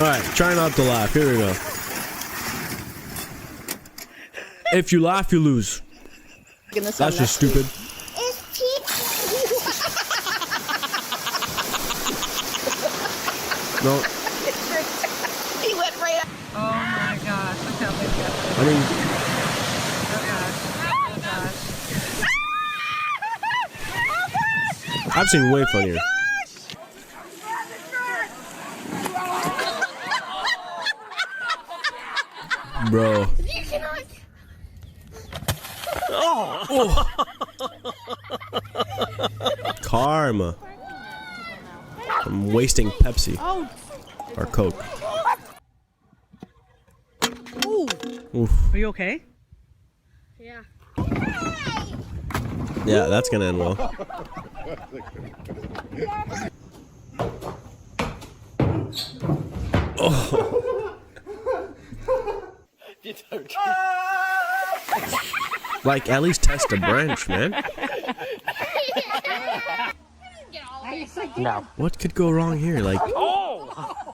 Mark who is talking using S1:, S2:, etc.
S1: Alright, try not to laugh. Here we go. If you laugh, you lose. That's just stupid. No.
S2: He went right up.
S3: Oh my gosh, look how big that is.
S1: I mean,
S3: Oh gosh.
S1: I've seen way funnier. Bro.
S2: You cannot.
S1: Oh. Karma. I'm wasting Pepsi.
S3: Oh.
S1: Or Coke.
S3: Ooh.
S1: Oof.
S3: Are you okay?
S2: Yeah.
S1: Yeah, that's gonna end well. Oh. Like, at least test a branch, man.
S2: No.
S1: What could go wrong here? Like,